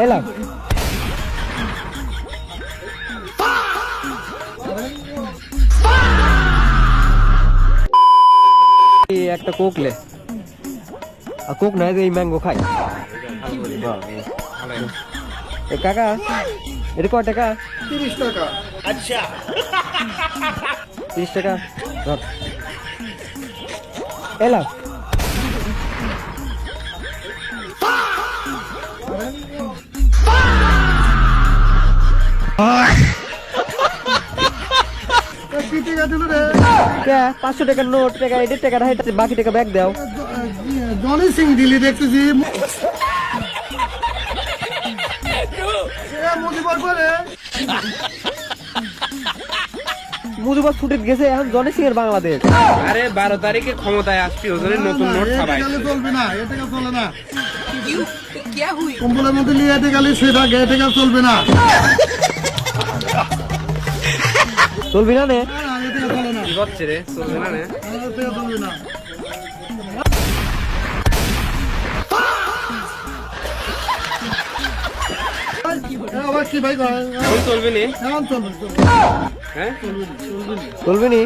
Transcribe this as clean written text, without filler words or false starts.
এলাম একটা কোক লে কোক নাই এই ম্যাঙ্গো খাই কাকা এটা কয় টাকা 30 টাকা। আচ্ছা 30 টাকা এলাম কি টাকা দিল রে? 500 টাকার নোট টাকা 1.5 টাকা বাকি টাকা ব্যাগ দাও জনি সিং দিলি দেখতেছি। মুজিবর করে মুজিবর ছুটে গেছে এখন জনি সিং এর বাংলাদেশ। আরে 12 তারিখে ক্ষমতায় আসছি ওজন্য নতুন নোট খাবাই চলবে না, এ টাকা চলে না। কম্বলের মধ্যে নিয়ে এটে গেলে সে থাকে, এ টাকা চলবে না। চলবি না নে এ টাকা চলে না, কি হচ্ছে রে চলবে না রে এ টাকা চলবে না। আবার কি ভাই কয়? এখন চলবে নি এখন চলবে, চলবে। হ্যাঁ চলবি নি